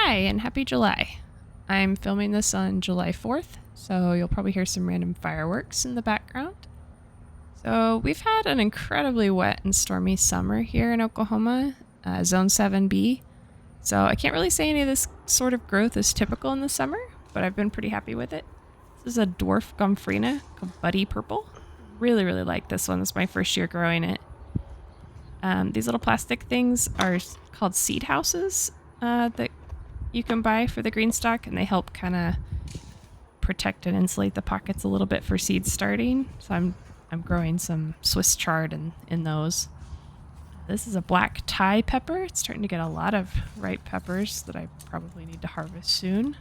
Hi, and happy July. I'm filming this on July 4th, so you'll probably hear some random fireworks in the background. So, we've had an incredibly wet and stormy summer here in Oklahoma, Zone 7B. So, I can't really say any of this sort of growth is typical in the summer, but I've been pretty happy with it. This is a dwarf gomphrena called Buddy Purple. Really, really like this one. This is my first year growing it. These little plastic things are called seed houses that you can buy for the green stock, and they help kind of protect and insulate the pockets a little bit for seed starting. So I'm growing some Swiss chard in those. This is a black Thai pepper. It's starting to get a lot of ripe peppers that I probably need to harvest soon.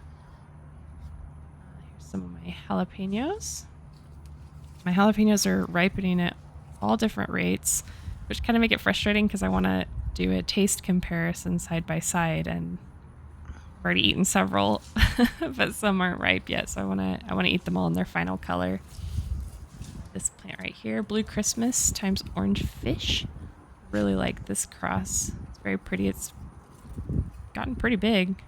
Here's some of my jalapenos. My jalapenos are ripening at all different rates, which kind of make it frustrating because I want to do a taste comparison side by side, and I've already eaten several, but some aren't ripe yet, so I want to eat them all in their final color. This plant right here, Blue Christmas times Orange Fish. Really like this cross. It's very pretty. It's gotten pretty big.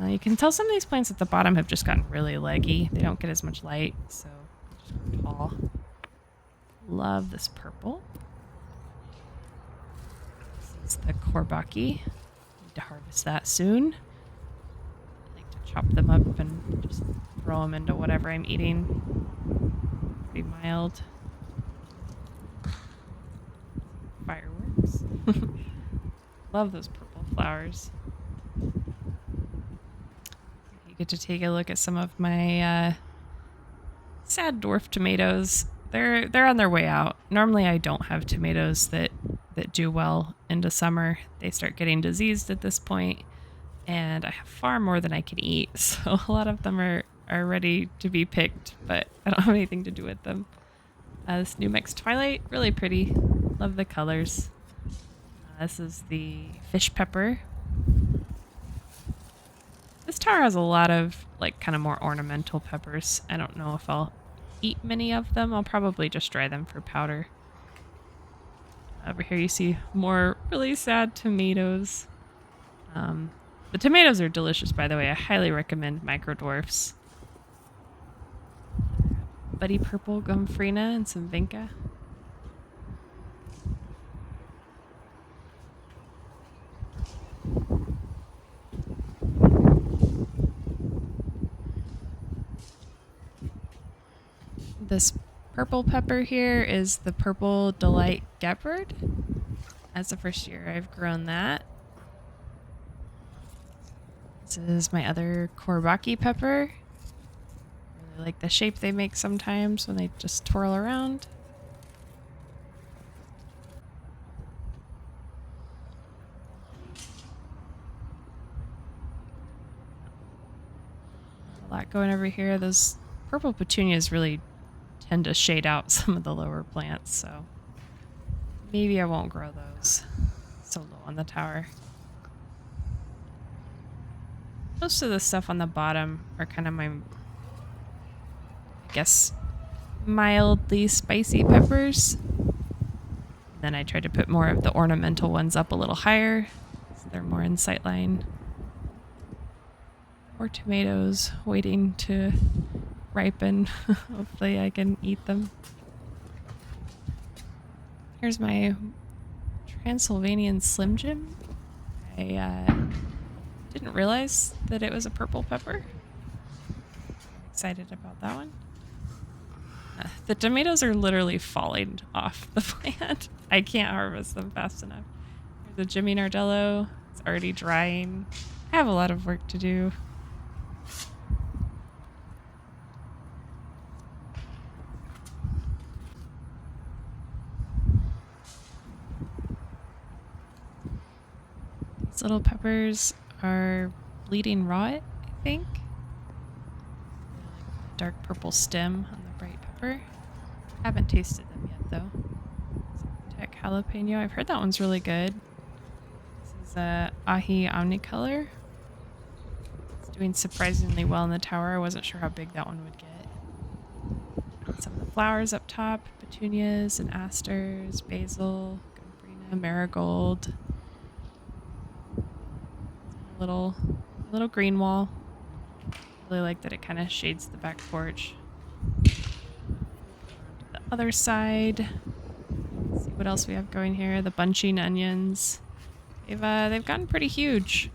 You can tell some of these plants at the bottom have just gotten really leggy. They don't get as much light, so just tall. Love this purple. This is the Courbaki. Need to harvest that soon. I like to chop them up and just throw them into whatever I'm eating. Pretty mild. Fireworks. Love those purple flowers. You get to take a look at some of my sad dwarf tomatoes. They're on their way out. Normally I don't have tomatoes that do well into summer. They start getting diseased at this point, and I have far more than I can eat, so a lot of them are ready to be picked, but I don't have anything to do with them. This New Mex Twilight, really pretty. Love the colors. This is the fish pepper. This tower has a lot of like kind of more ornamental peppers. I don't know if I'll eat many of them. I'll probably just dry them for powder. Over here you see more really sad tomatoes. The tomatoes are delicious, by the way. I highly recommend Micro Dwarfs. Buddy Purple, Gomphrena, and some Vinca. This purple pepper here is the Purple Delight Gepard. That's the first year I've grown that. This is my other Courbaki pepper. Really like the shape they make sometimes when they just twirl around. A lot going over here. Those purple petunias really tend to shade out some of the lower plants, so maybe I won't grow those so low on the tower. Most of the stuff on the bottom are kind of my, I guess, mildly spicy peppers. Then I tried to put more of the ornamental ones up a little higher, so they're more in sight line. More tomatoes waiting to ripen. Hopefully I can eat them. Here's my Transylvanian Slim Jim. I didn't realize that it was a purple pepper. I'm excited about that one. The tomatoes are literally falling off the plant. I can't harvest them fast enough. There's a Jimmy Nardello. It's already drying. I have a lot of work to do. These little peppers are Bleeding Rot, I think. Dark purple stem on the bright pepper. Haven't tasted them yet though. Tech jalapeno. I've heard that one's really good. This is a Ahi Omnicolor. It's doing surprisingly well in the tower. I wasn't sure how big that one would get. Some of the flowers up top, petunias and asters, basil, gomphrena, marigold. Little little green wall. Really like that it kind of shades the back porch. The other side. Let's see what else we have going here. The bunching onions. They've gotten pretty huge.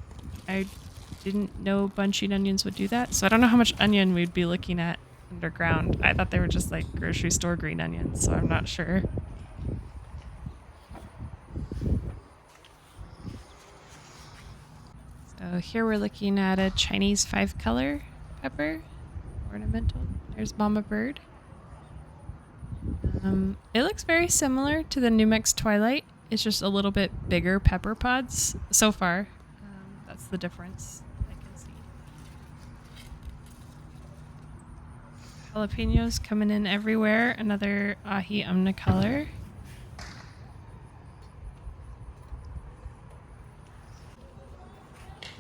I didn't know bunching onions would do that, so I don't know how much onion we'd be looking at underground. I thought they were just like grocery store green onions, so I'm not sure. So here we're looking at a Chinese 5-color pepper, ornamental. There's Mama Bird. It looks very similar to the Numex Twilight. It's just a little bit bigger pepper pods so far. That's the difference I can see. Jalapenos coming in everywhere. Another Ahi Omnicolor.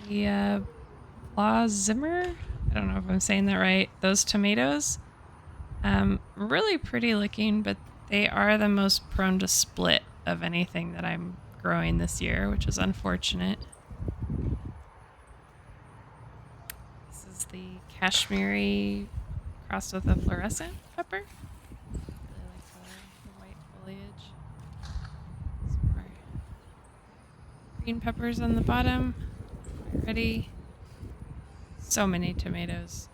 The La Zimmer. I don't know if I'm saying that right. Those tomatoes. Really pretty looking, but they are the most prone to split of anything that I'm growing this year, which is unfortunate. This is the Kashmiri crossed with a fluorescent pepper. Really like the white foliage. Some more green peppers on the bottom. Ready. So many tomatoes.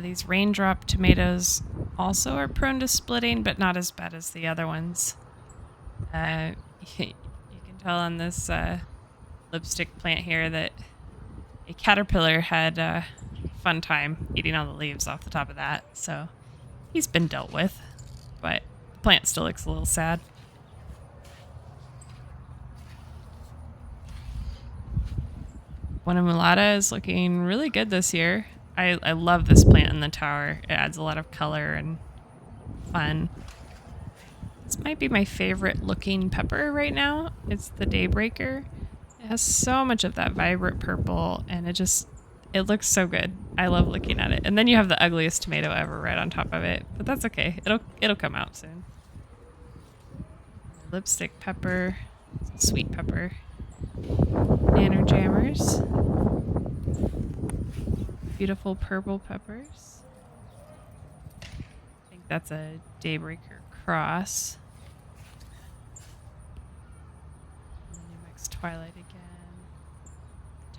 These raindrop tomatoes also are prone to splitting, but not as bad as the other ones. You can tell on this lipstick plant here that a caterpillar had a fun time eating all the leaves off the top of that, so he's been dealt with, but the plant still looks a little sad. Buena Mulata is looking really good this year. I love this plant in the tower. It adds a lot of color and fun. This might be my favorite looking pepper right now. It's the Daybreaker. It has so much of that vibrant purple, and it looks so good. I love looking at it. And then you have the ugliest tomato ever right on top of it, but that's okay. It'll come out soon. Lipstick pepper, sweet pepper, Nanner Jammers. Beautiful purple peppers. I think that's a Daybreaker cross. And then Numex Twilight again.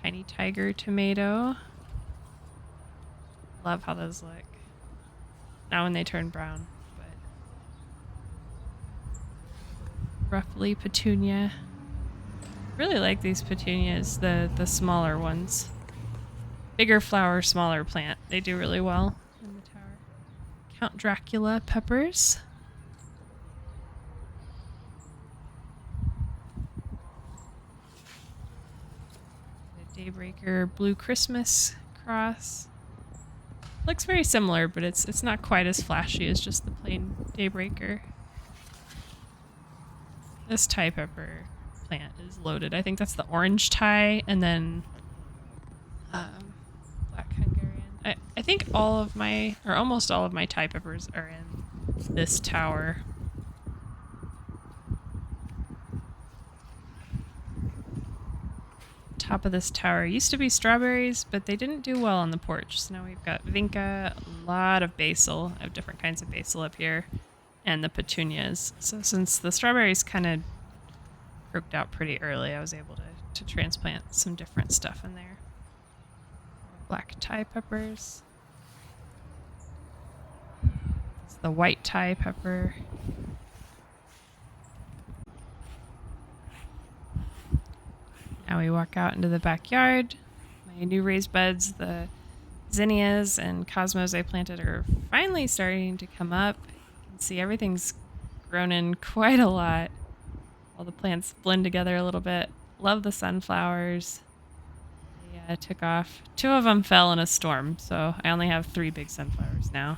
Tiny Tiger tomato. Love how those look. Not when they turn brown, but roughly petunia. Really like these petunias, the smaller ones. Bigger flower, smaller plant. They do really well in the tower. Count Dracula peppers. The Daybreaker Blue Christmas cross. Looks very similar, but it's not quite as flashy as just the plain Daybreaker. This Thai pepper plant is loaded. I think that's the orange Thai, and then Black Hungarian. I think almost all of my Thai peppers are in this tower. Top of this tower used to be strawberries, but they didn't do well on the porch. So now we've got vinca, a lot of basil. I have different kinds of basil up here, and the petunias. So since the strawberries kind of croaked out pretty early, I was able to transplant some different stuff in there. Black Thai peppers. It's the white Thai pepper. Now we walk out into the backyard. My new raised beds, the zinnias and cosmos I planted are finally starting to come up. You can see everything's grown in quite a lot. All the plants blend together a little bit. Love the sunflowers. They took off. 2 of them fell in a storm, so I only have 3 big sunflowers now.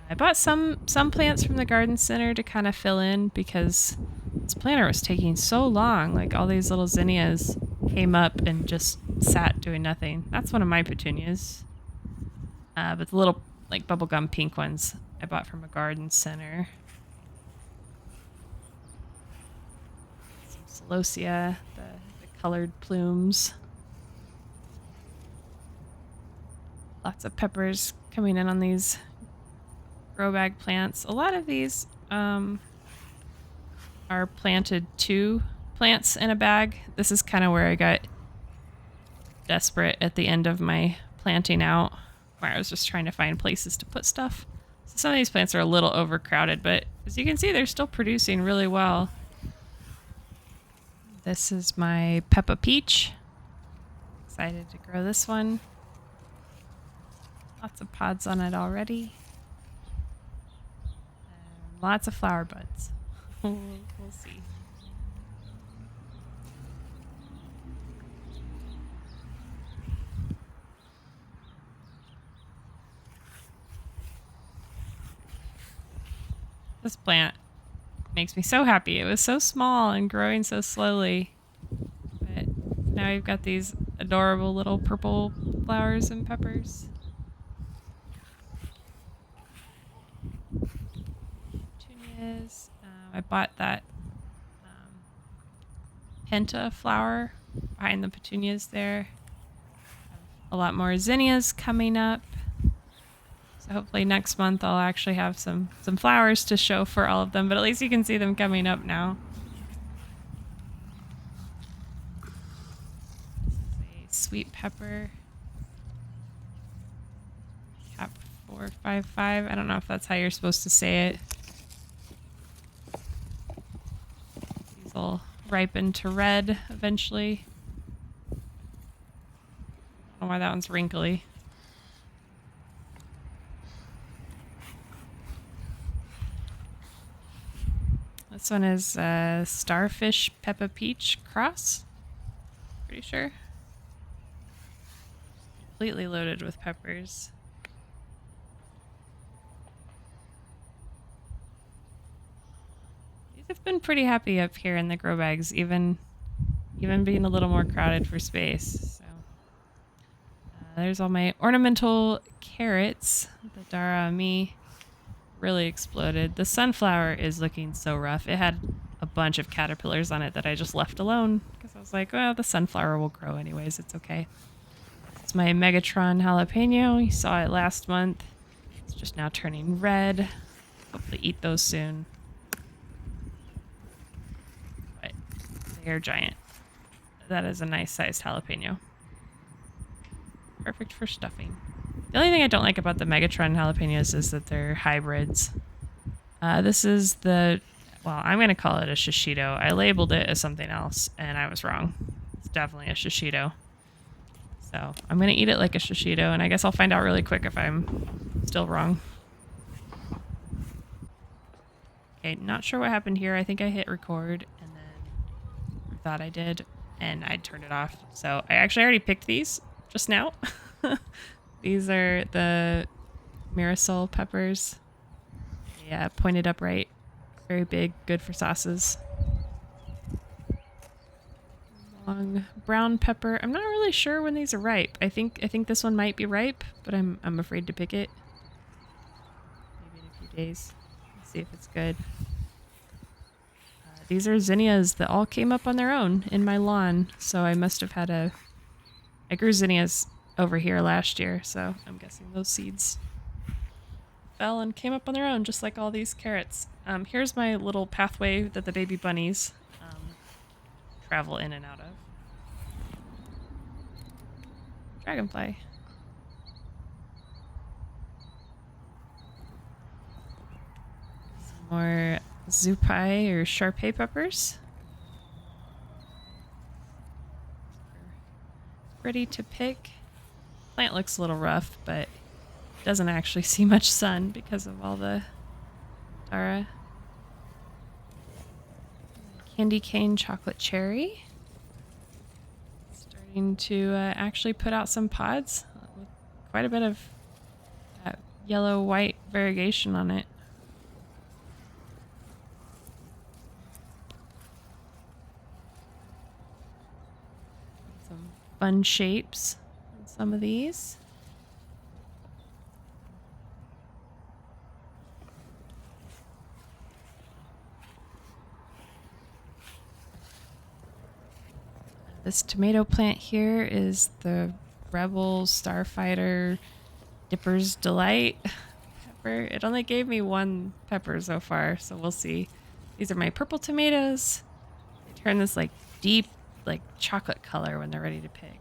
I bought some plants from the garden center to kind of fill in because this planter was taking so long. Like all these little zinnias came up and just sat doing nothing. That's one of my petunias. But the little like bubblegum pink ones I bought from a garden center. celosia, the colored plumes. Lots of peppers coming in on these grow bag plants. A lot of these are planted two plants in a bag. This is kind of where I got desperate at the end of my planting out, where I was just trying to find places to put stuff. So some of these plants are a little overcrowded, but as you can see, they're still producing really well. This is my Peppa Peach. Excited to grow this one. Lots of pods on it already. And lots of flower buds. We'll see. This plant makes me so happy. It was so small and growing so slowly. But now we've got these adorable little purple flowers and peppers. Petunias. I bought that penta flower behind the petunias there. A lot more zinnias coming up. So hopefully next month I'll actually have some flowers to show for all of them, but at least you can see them coming up now. This is a sweet pepper. Cap 455. I don't know if that's how you're supposed to say it. These will ripen to red eventually. I don't know why that one's wrinkly. This one is Starfish Peppa Peach cross. Pretty sure. Completely loaded with peppers. These have been pretty happy up here in the grow bags, even being a little more crowded for space. So there's all my ornamental carrots. The Dara Ami really exploded. The sunflower is looking so rough. It had a bunch of caterpillars on it that I just left alone because I was like, well, the sunflower will grow anyways. It's okay. It's my Megatron jalapeno. You saw it last month. It's just now turning red. Hopefully eat those soon. But they are giant. That is a nice sized jalapeno. Perfect for stuffing. The only thing I don't like about the Megatron jalapenos is that they're hybrids. This is the, well, I'm going to call it a shishito. I labeled it as something else, and I was wrong. It's definitely a shishito. So I'm going to eat it like a shishito, and I guess I'll find out really quick if I'm still wrong. Okay, not sure what happened here. I think I hit record, and then I thought I did, and I turned it off. So I actually already picked these just now. These are the Mirasol peppers. Yeah, pointed upright. Very big, good for sauces. Long brown pepper. I'm not really sure when these are ripe. I think this one might be ripe, but I'm afraid to pick it. Maybe in a few days. Let's see if it's good. These are zinnias that all came up on their own in my lawn, so I must have had I grew zinnias over here last year, so I'm guessing those seeds fell and came up on their own, just like all these carrots. Here's my little pathway that the baby bunnies travel in and out of. Dragonfly. Some more Zupai or Sharpei peppers. Ready to pick. Plant looks a little rough, but doesn't actually see much sun because of all the Dara. Candy cane chocolate cherry. Starting to actually put out some pods with quite a bit of yellow-white variegation on it. Some fun shapes on some of these. This tomato plant here is the Rebel Starfighter Dipper's Delight pepper. It only gave me one pepper so far, so we'll see. These are my purple tomatoes. They turn this like deep, like chocolate color when they're ready to pick.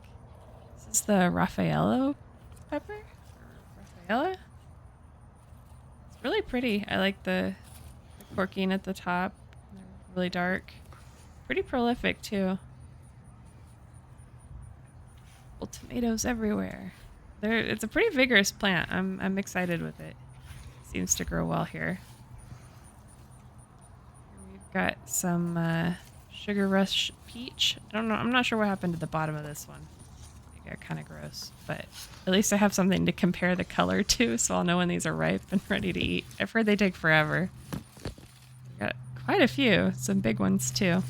This is the Raffaello pepper? Or Raffaella? It's really pretty. I like the corking at the top. They're really dark. Pretty prolific too. Well, tomatoes everywhere. It's a pretty vigorous plant. I'm excited with it. Seems to grow well here. We've got some Sugar Rush peach. I don't know. I'm not sure what happened to the bottom of this one. It got kind of gross, but at least I have something to compare the color to, so I'll know when these are ripe and ready to eat. I've heard they take forever. We've got quite a few. Some big ones too.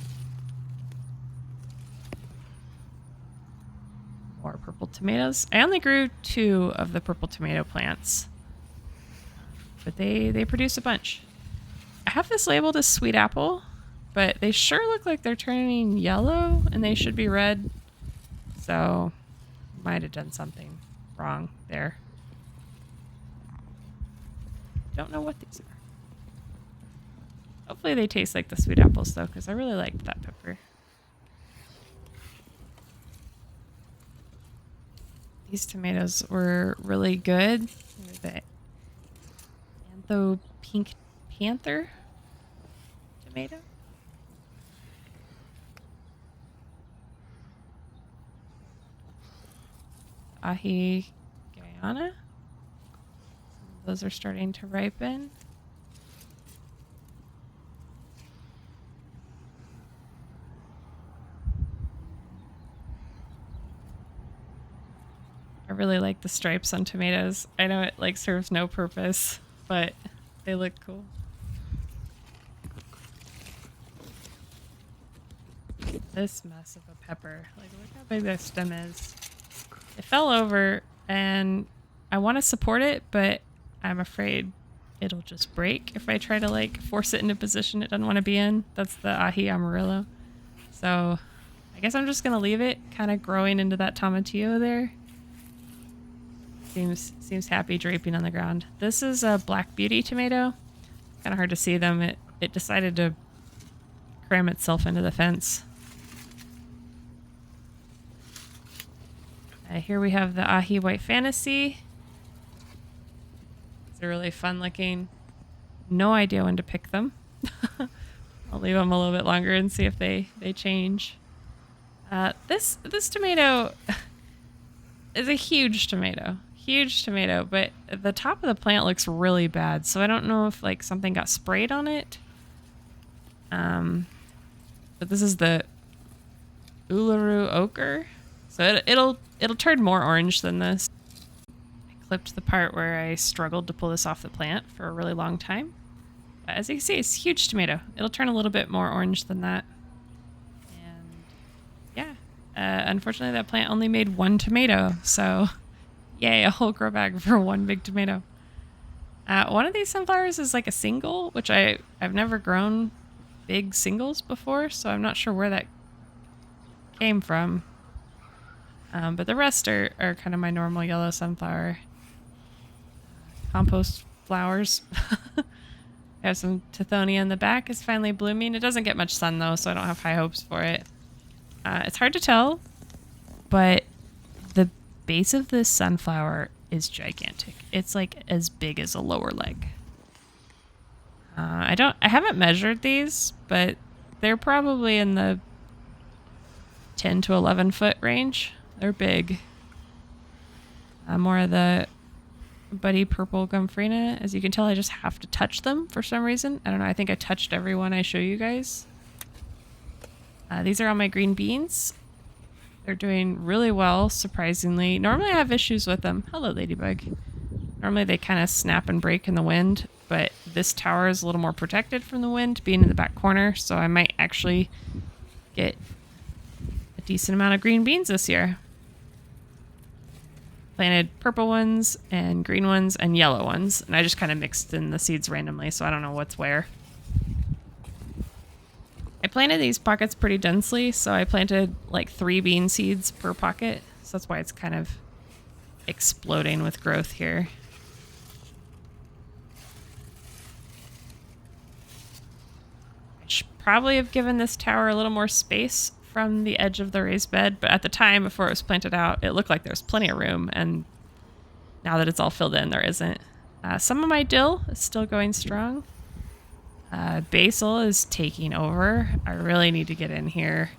More purple tomatoes. I only grew 2 of the purple tomato plants, but they produce a bunch. I have this labeled as sweet apple, but they sure look like they're turning yellow and they should be red, so might have done something wrong there. Don't know what these are. Hopefully they taste like the sweet apples though, because I really liked that pepper. These tomatoes were really good. They're the Antho Pink Panther tomato. Ahi Guyana. Those are starting to ripen. I really like the stripes on tomatoes. I know it like serves no purpose, but they look cool. This mess of a pepper. Like, look how big that stem is. It fell over and I want to support it, but I'm afraid it'll just break if I try to like force it into a position it doesn't want to be in. That's the Ahi Amarillo. So I guess I'm just going to leave it kind of growing into that tomatillo there. Seems happy draping on the ground. This is a Black Beauty tomato. Kind of hard to see them. It decided to cram itself into the fence. Here we have the Ahi White Fantasy. They're really fun looking. No idea when to pick them. I'll leave them a little bit longer and see if they change. This tomato is a huge tomato. Huge tomato, but the top of the plant looks really bad. So I don't know if like something got sprayed on it. But this is the Uluru Ochre. So it'll turn more orange than this. I clipped the part where I struggled to pull this off the plant for a really long time. But as you can see, it's a huge tomato. It'll turn a little bit more orange than that. And yeah, unfortunately that plant only made 1 tomato. So yay, a whole grow bag for 1 big tomato. One of these sunflowers is like a single, which I've never grown big singles before, so I'm not sure where that came from. But the rest are kind of my normal yellow sunflower. Compost flowers. I have some Tithonia in the back. It's finally blooming. It doesn't get much sun though, so I don't have high hopes for it. It's hard to tell, but the base of this sunflower is gigantic. It's like as big as a lower leg. I haven't measured these, but they're probably in the 10 to 11 foot range. They're big. More of the Buddy Purple Gomphrena. As you can tell, I just have to touch them for some reason. I don't know. I think I touched every one I show you guys. These are all my green beans. They're doing really well, surprisingly. Normally I have issues with them. Hello, Ladybug. Normally they kind of snap and break in the wind, but this tower is a little more protected from the wind, being in the back corner, so I might actually get a decent amount of green beans this year. Planted purple ones and green ones and yellow ones, and I just kind of mixed in the seeds randomly, so I don't know what's where. I planted these pockets pretty densely, so I planted like 3 bean seeds per pocket. So that's why it's kind of exploding with growth here. I should probably have given this tower a little more space from the edge of the raised bed, but at the time before it was planted out, it looked like there was plenty of room, and now that it's all filled in, there isn't. Some of my dill is still going strong. Basil is taking over. I really need to get in here.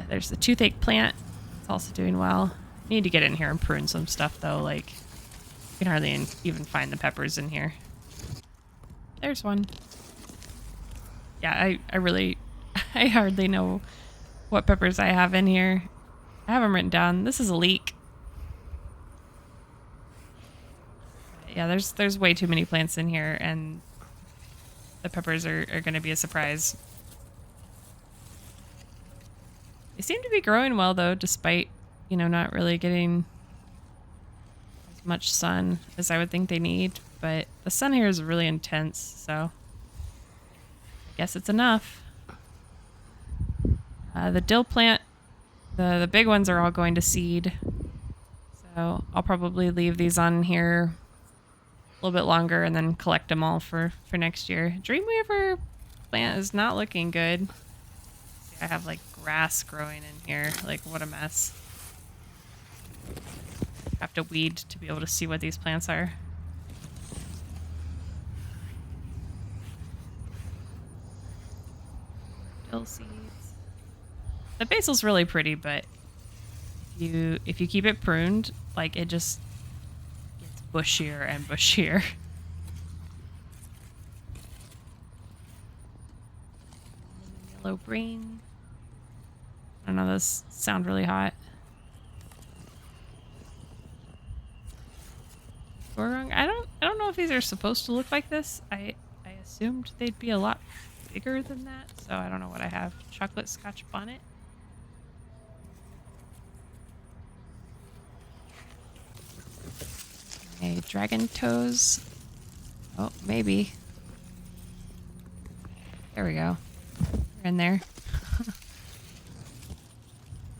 There's the toothache plant. It's also doing well. Need to get in here and prune some stuff though. Like, you can hardly even find the peppers in here. There's one. Yeah, I really, I hardly know what peppers I have in here. I have them written down. This is a leek. Yeah, there's way too many plants in here, and the peppers are going to be a surprise. They seem to be growing well, though, despite, you know, not really getting as much sun as I would think they need. But the sun here is really intense, so I guess it's enough. The dill plant, the big ones are all going to seed. So I'll probably leave these on here a little bit longer and then collect them all for next year. Dreamweaver plant is not looking good. See, I have like grass growing in here. Like, what a mess. Have to weed to be able to see what these plants are. Dill seeds. The basil's really pretty, but if you keep it pruned, like, it just gets bushier and bushier. Yellow green. I don't know, those sound really hot. Gorgong. I don't know if these are supposed to look like this. I assumed they'd be a lot bigger than that, so I don't know what I have. Chocolate Scotch bonnet. A dragon toes. Oh, maybe. There we go. They're in there.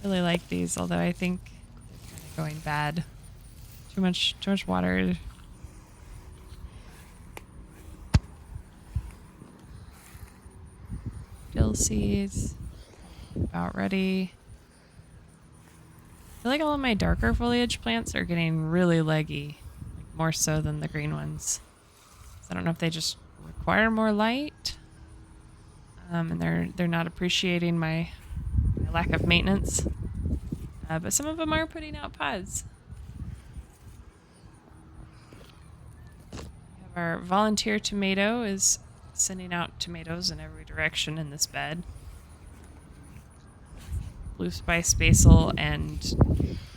Really like these, although I think they're kind of going bad. Too much water. Dill seeds. About ready. I feel like all of my darker foliage plants are getting really leggy. More so than the green ones. So I don't know if they just require more light. And they're not appreciating my lack of maintenance. But some of them are putting out pods. We have our volunteer tomato is sending out tomatoes in every direction in this bed. Blue spice basil and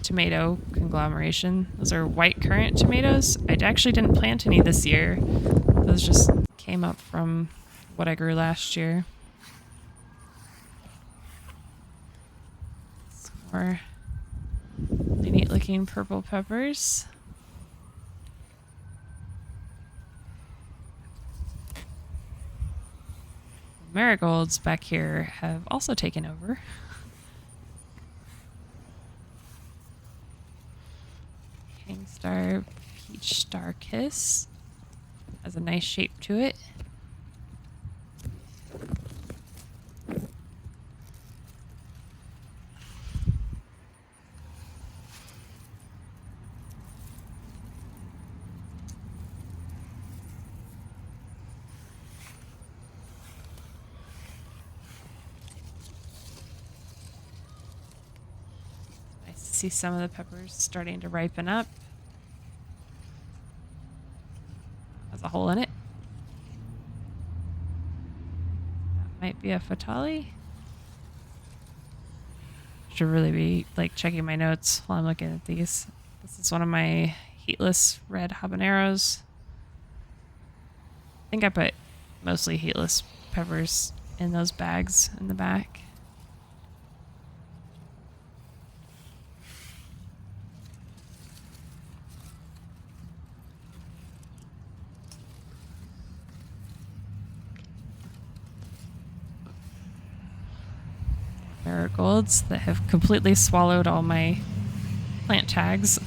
tomato conglomeration. Those are white currant tomatoes. I actually didn't plant any this year. Those just came up from what I grew last year. Some more really neat looking purple peppers. Marigolds back here have also taken over. Hangstar Peach Star Kiss has a nice shape to it. Nice to see some of the peppers starting to ripen up. Has a hole in it. That might be a Fatali. Should really be like checking my notes while I'm looking at these. This is one of my heatless red habaneros. I think I put mostly heatless peppers in those bags in the back. marigolds that have completely swallowed all my plant tags.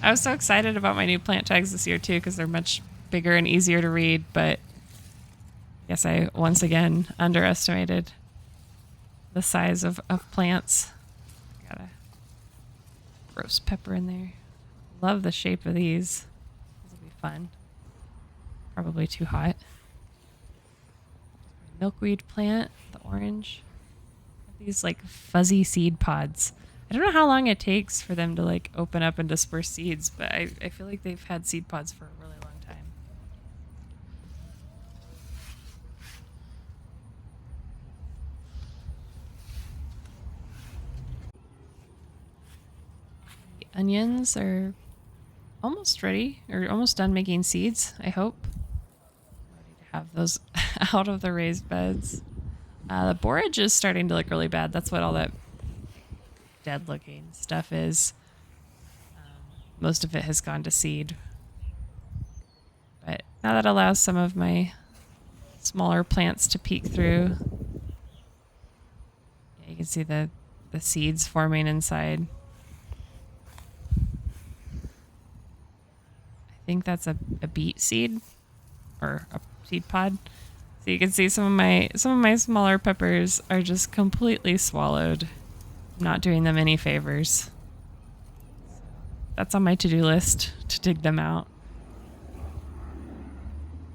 I was so excited about my new plant tags this year too because they're much bigger and easier to read, but I guess I once again underestimated the size of plants. Got a roast pepper in there. Love the shape of these. This will be fun. Probably too hot. Milkweed plant, the orange. These like fuzzy seed pods. I don't know how long it takes for them to like open up and disperse seeds, but I feel like they've had seed pods for a really long time. The onions are almost ready, or almost done making seeds, I hope. Ready to have those out of the raised beds. The borage is starting to look really bad. That's what all that dead looking stuff is. Most of it has gone to seed. But now that allows some of my smaller plants to peek through. Yeah, you can see the seeds forming inside. I think that's a beet seed or a seed pod. So you can see some of my smaller peppers are just completely swallowed. I'm not doing them any favors. That's on my to-do list to dig them out.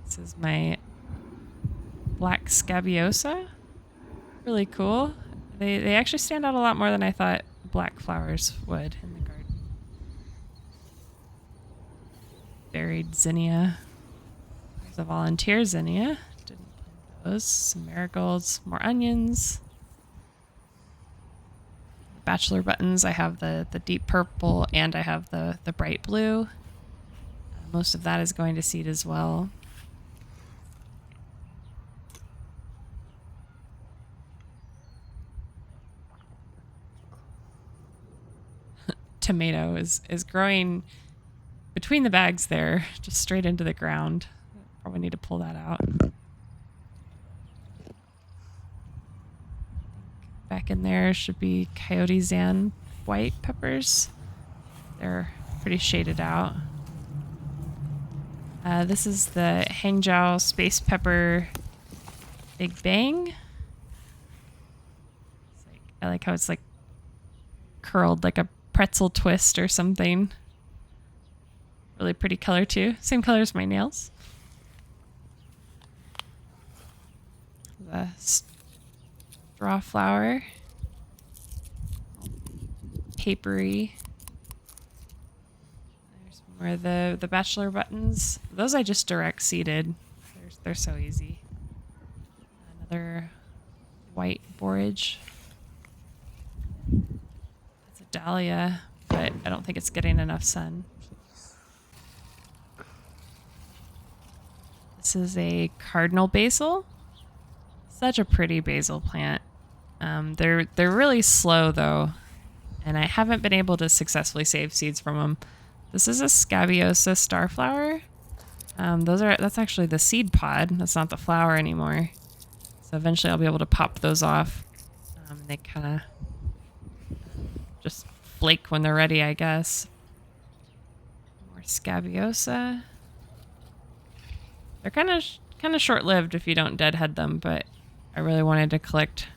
This is my black scabiosa. Really cool. They actually stand out a lot more than I thought black flowers would in the garden. Buried zinnia. There's a volunteer zinnia. Didn't plant those. Some marigolds, more onions. Bachelor buttons, I have the deep purple and I have the bright blue. Most of that is going to seed as well. Tomato is growing between the bags there, just straight into the ground. Probably need to pull that out. Back in there should be Coyote Zan white peppers. They're pretty shaded out. This is the Hangzhou Space Pepper Big Bang. I like how it's like curled like a pretzel twist or something. Really pretty color too. Same color as my nails. The straw flower. Papery. There's more of the bachelor buttons. Those I just direct seeded. They're so easy. Another white borage. It's a dahlia, but I don't think it's getting enough sun. This is a cardinal basil. Such a pretty basil plant. They're really slow though, and I haven't been able to successfully save seeds from them. This is a Scabiosa starflower. That's actually the seed pod. That's not the flower anymore. So eventually I'll be able to pop those off. They kind of just flake when they're ready, I guess. More Scabiosa. They're kind of short-lived if you don't deadhead them, but I really wanted to collect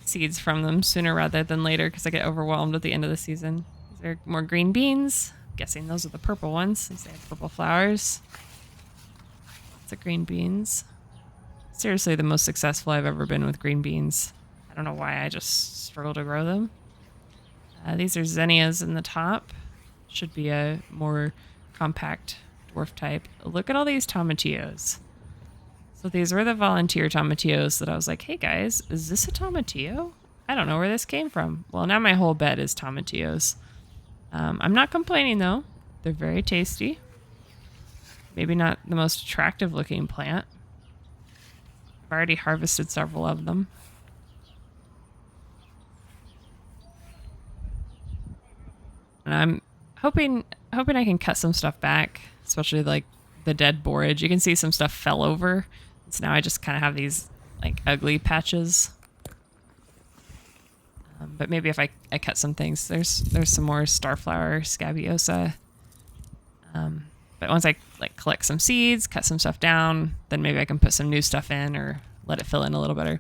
seeds from them sooner rather than later because I get overwhelmed at the end of the season. These are more green beans. I'm guessing those are the purple ones since they have purple flowers. Lots of green beans. Seriously, the most successful I've ever been with green beans. I don't know why I just struggle to grow them. These are zinnias in the top. Should be a more compact dwarf type. Look at all these tomatillos. So these were the volunteer tomatillos that I was like, hey guys, is this a tomatillo? I don't know where this came from. Well, now my whole bed is tomatillos. I'm not complaining though. They're very tasty. Maybe not the most attractive looking plant. I've already harvested several of them. And I'm hoping I can cut some stuff back, especially like the dead borage. You can see some stuff fell over. So now I just kind of have these like ugly patches. But maybe if I cut some things, there's some more starflower scabiosa. But once I like collect some seeds, cut some stuff down, then maybe I can put some new stuff in or let it fill in a little better.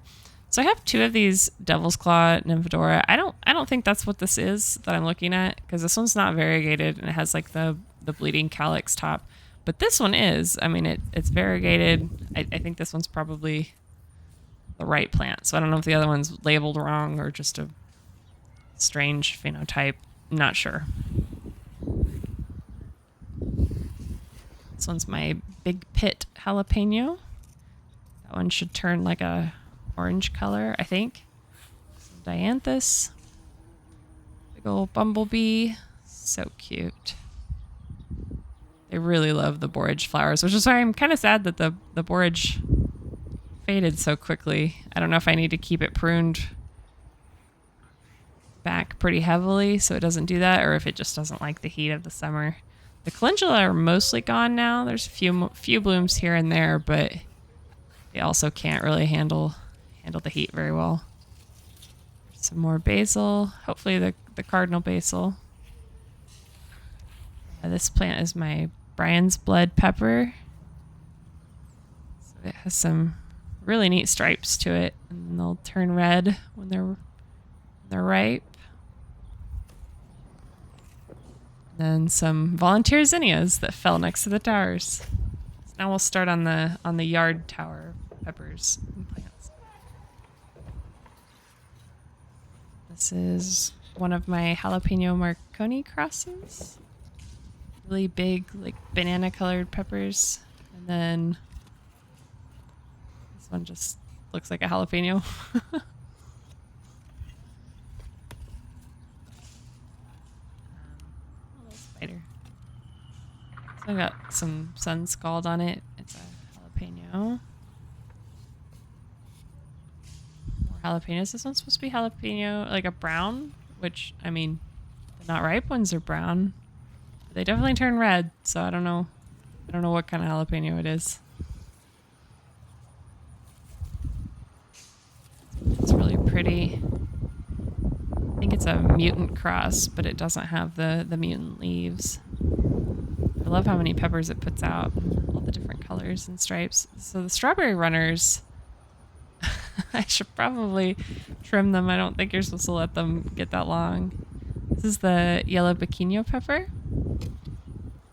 So I have 2 of these Devil's Claw Nymphadora. I don't think that's what this is that I'm looking at, because this one's not variegated and it has like the bleeding calyx top. But this one is. I mean, it's variegated. I think this one's probably the right plant. So I don't know if the other one's labeled wrong or just a strange phenotype. I'm not sure. This one's my Big Pit jalapeno. That one should turn like a orange color, I think. Some dianthus. Big old bumblebee. So cute. They really love the borage flowers, which is why I'm kind of sad that the borage faded so quickly. I don't know if I need to keep it pruned back pretty heavily so it doesn't do that, or if it just doesn't like the heat of the summer. The calendula are mostly gone now. There's a few blooms here and there, but they also can't really handle the heat very well. Some more basil, hopefully the cardinal basil. This plant is my Brian's Blood pepper. So it has some really neat stripes to it, and they'll turn red when they're ripe. Then some volunteer zinnias that fell next to the towers. So now we'll start on the yard tower peppers and plants. This is one of my jalapeno Marconi crosses. Really big, like banana colored peppers. And then this one just looks like a jalapeno. Spider. So I got some sun scald on it. It's a jalapeno. More jalapenos. This one's supposed to be jalapeno, like a brown, which, I mean, the not ripe ones are brown. But they definitely turn red, so I don't know. I don't know what kind of jalapeno it is. It's really pretty. I think it's a mutant cross, but it doesn't have the mutant leaves. I love how many peppers it puts out, all the different colors and stripes. So the strawberry runners, I should probably trim them. I don't think you're supposed to let them get that long. This is the yellow Pequeño pepper.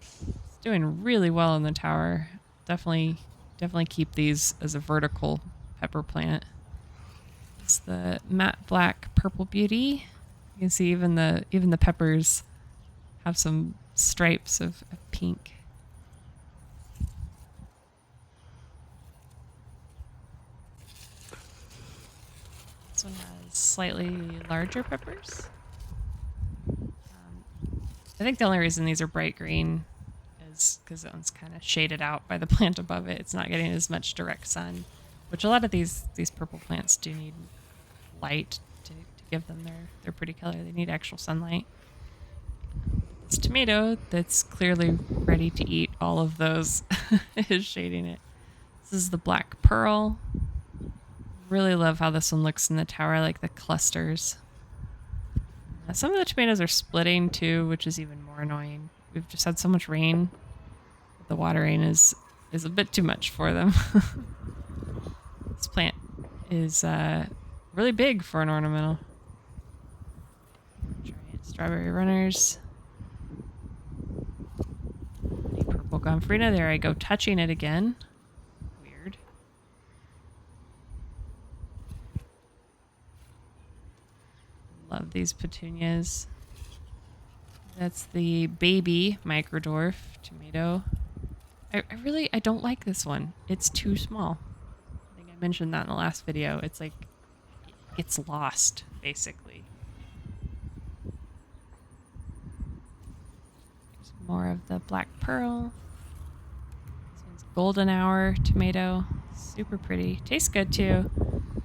It's doing really well in the tower. Definitely keep these as a vertical pepper plant. It's the matte black purple beauty. You can see even the peppers have some stripes of pink. This one has slightly larger peppers. I think the only reason these are bright green is because that one's kind of shaded out by the plant above it. It's not getting as much direct sun, which a lot of these purple plants do need light to give them their pretty color. They need actual sunlight. This tomato that's clearly ready to eat all of those is shading it. This is the black pearl. Really love how this one looks in the tower. I like the clusters. Some of the tomatoes are splitting too, which is even more annoying. We've just had so much rain. The watering is a bit too much for them. This plant is really big for an ornamental. Giant strawberry runners. Purple gomphrena. There I go, touching it again. Weird. Love these petunias. That's the baby Microdorf tomato. I don't like this one. It's too small. I think I mentioned that in the last video. It's like, it gets lost, basically. There's more of the black pearl. This one's golden hour tomato. Super pretty. Tastes good too.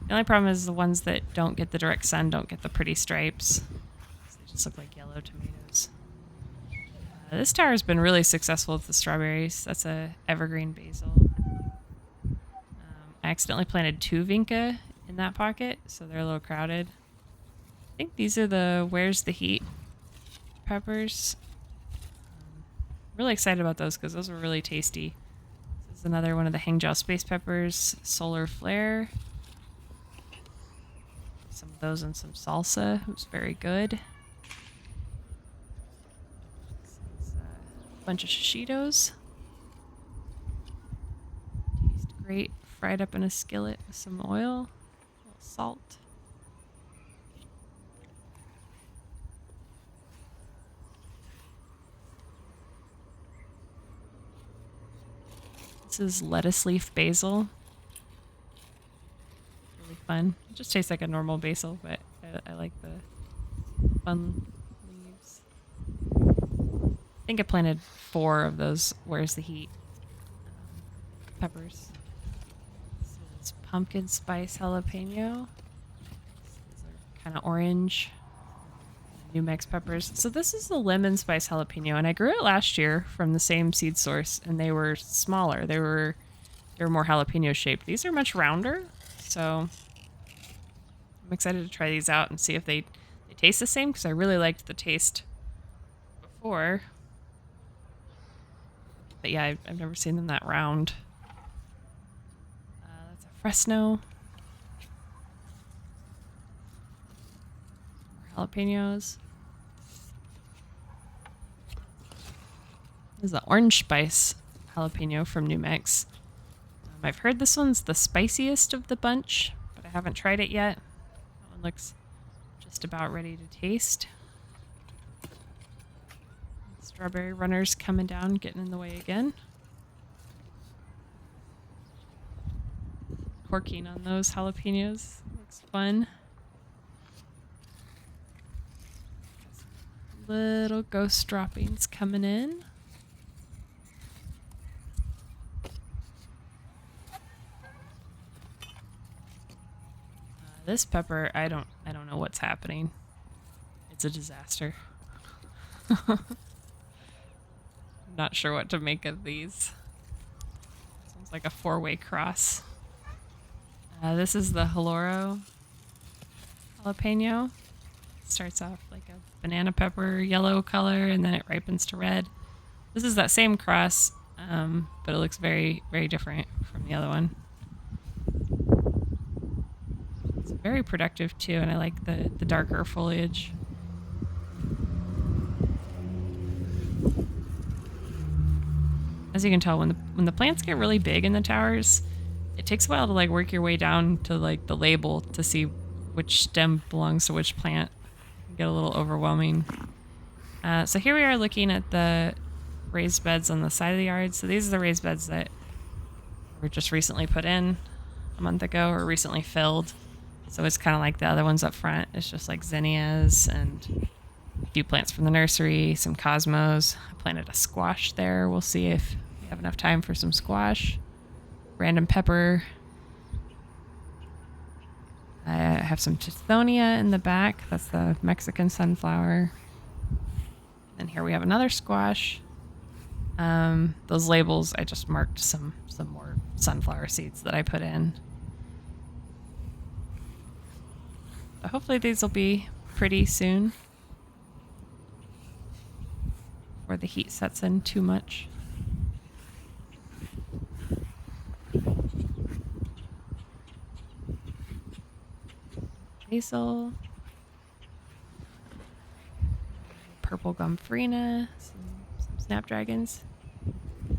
The only problem is the ones that don't get the direct sun don't get the pretty stripes. They just look like yellow tomatoes. This tower has been really successful with the strawberries. That's a evergreen basil. I accidentally planted 2 vinca in that pocket, so they're a little crowded. think these are the Where's the Heat peppers. Really excited about those because those were really tasty. This is another one of the Hangzhou space peppers, Solar Flare. Some of those and some salsa. It was very good. This is a bunch of shishitos. Taste great. Fried up in a skillet with some oil, a little salt. This is lettuce leaf basil. Really fun. It just tastes like a normal basil, but I like the fun leaves. I think I planted 4 of those Where's the Heat peppers. This is pumpkin spice jalapeno. These are kind of orange. New Mex peppers. So this is the lemon spice jalapeno, and I grew it last year from the same seed source, and they were smaller. They were more jalapeno shaped. These are much rounder, so I'm excited to try these out and see if they taste the same, because I really liked the taste before. But yeah, I've never seen them that round. That's a Fresno. Jalapenos. This is the orange spice jalapeno from New Mex. I've heard this one's the spiciest of the bunch, but I haven't tried it yet. That one looks just about ready to taste. Strawberry runners coming down, getting in the way again. Corking on those jalapenos. Looks fun. Little ghost droppings coming in. This pepper, I don't know what's happening. It's a disaster. Not sure what to make of these. Sounds like a 4-way cross. This is the Haloro jalapeno. Starts off like a banana pepper yellow color, and then it ripens to red. This is that same cross, but it looks very, very different from the other one. It's very productive too, and I like the darker foliage. As you can tell, when the plants get really big in the towers, it takes a while to like work your way down to like the label to see which stem belongs to which plant. Get a little overwhelming. So here we are looking at the raised beds on the side of the yard. So these are the raised beds that were just recently put in a month ago or recently filled. So it's kind of like the other ones up front. It's just like zinnias and a few plants from the nursery, some cosmos. I planted a squash there. We'll see if we have enough time for some squash. Random pepper. I have some Tithonia in the back. That's the Mexican sunflower. And here we have another squash. Those labels, I just marked some more sunflower seeds that I put in. But hopefully these will be pretty soon, before the heat sets in too much. Basil, purple gomphrena, some snapdragons.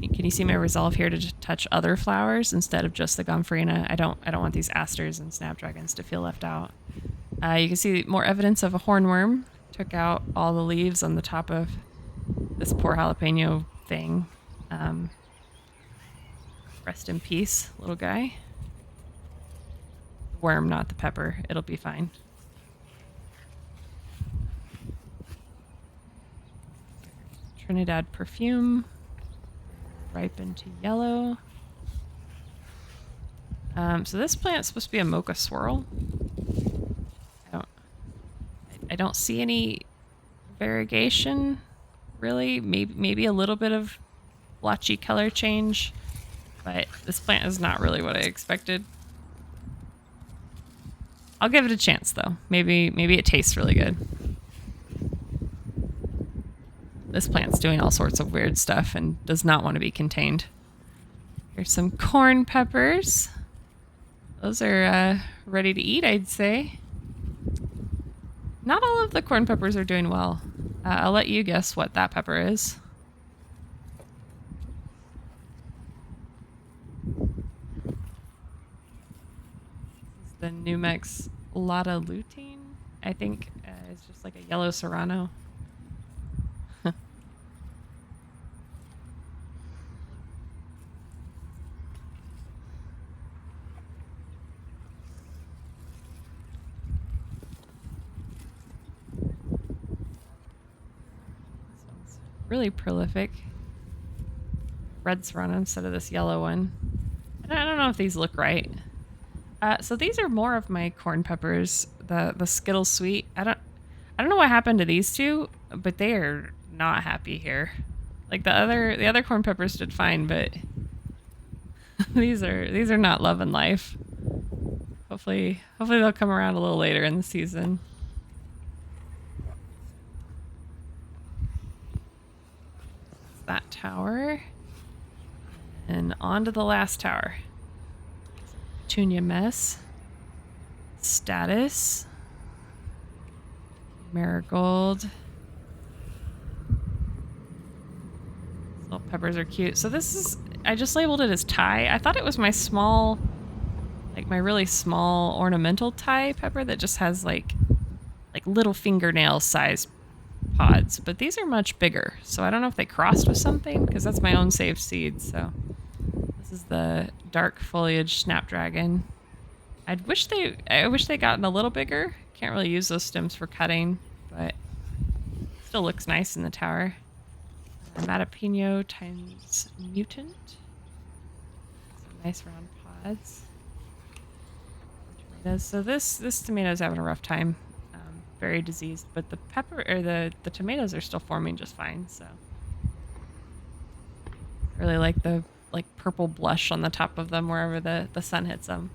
Can you see my resolve here to touch other flowers instead of just the gomphrena? I don't want these asters and snapdragons to feel left out. You can see more evidence of a hornworm. Took out all the leaves on the top of this poor jalapeno thing. Rest in peace, little guy. Worm, not the pepper. It'll be fine. Trinidad perfume, ripened to yellow. So this plant's supposed to be a mocha swirl. I don't see any variegation, really. Maybe a little bit of blotchy color change, but this plant is not really what I expected. I'll give it a chance though. Maybe it tastes really good. This plant's doing all sorts of weird stuff and does not want to be contained. Here's some corn peppers. Those are ready to eat, I'd say. Not all of the corn peppers are doing well. I'll let you guess what that pepper is. This is the Numex Lotta Lutein. I think it's just like a yellow serrano. Really prolific. Red serrano instead of this yellow one. And I don't know if these look right. So these are more of my corn peppers, the Skittles Sweet. I don't know what happened to these two, but they are not happy here. Like the other corn peppers did fine, but these are not loving life. Hopefully they'll come around a little later in the season. That tower, and on to the last tower. Petunia Mess, Status, Marigold. These little peppers are cute. So this is, I just labeled it as Thai. I thought it was my small, like my really small ornamental Thai pepper that just has like little fingernail sized pods, but these are much bigger, so I don't know if they crossed with something, because that's my own saved seed. So this is the dark foliage snapdragon. I wish they gotten a little bigger. Can't really use those stems for cutting, but still looks nice in the tower. Matapino times mutant. Some nice round pods. Tomatoes. So this tomato's having a rough time. Very diseased, but the pepper or the tomatoes are still forming just fine. So really like the purple blush on the top of them wherever the sun hits them.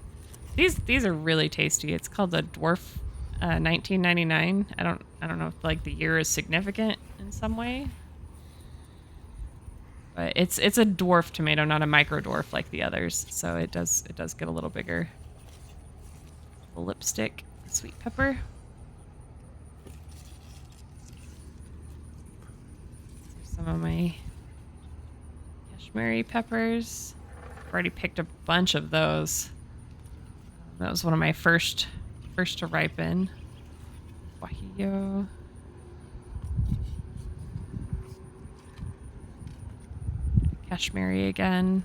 These are really tasty. It's called a dwarf 1999. I don't know if like the year is significant in some way, but it's a dwarf tomato, not a micro dwarf like the others. So it does get a little bigger. The lipstick sweet pepper. Some of my Kashmiri peppers. I've already picked a bunch of those. That was one of my first to ripen. Guajillo. Kashmiri again.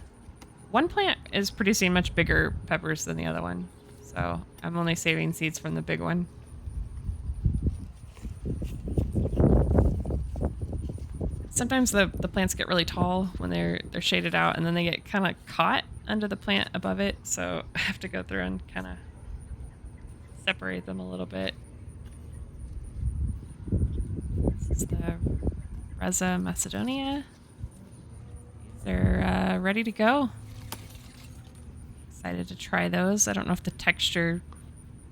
One plant is producing much bigger peppers than the other one, so I'm only saving seeds from the big one. Sometimes the plants get really tall when they're shaded out, and then they get kind of caught under the plant above it, so I have to go through and kind of separate them a little bit. This is the Reza Macedonia. They're ready to go. Excited to try those. I don't know if the texture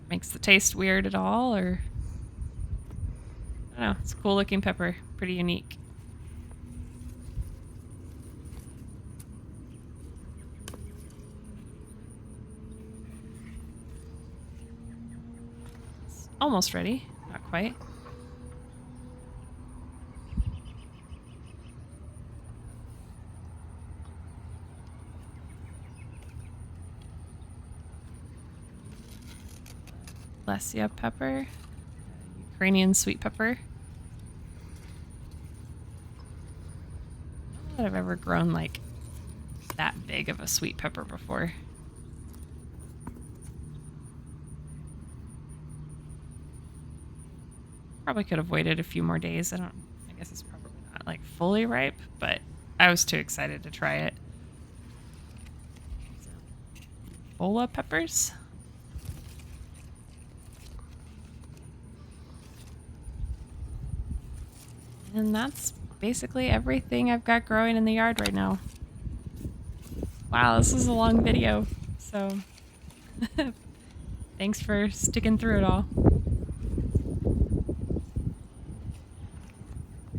makes the taste weird at all, or I don't know. It's a cool looking pepper, pretty unique. Almost ready, not quite. Lesia pepper, Ukrainian sweet pepper. I don't know that I've ever grown like that big of a sweet pepper before. Probably could have waited a few more days. I guess it's probably not like fully ripe, but I was too excited to try it. Bola peppers. And that's basically everything I've got growing in the yard right now. Wow, this is a long video, so Thanks for sticking through it all.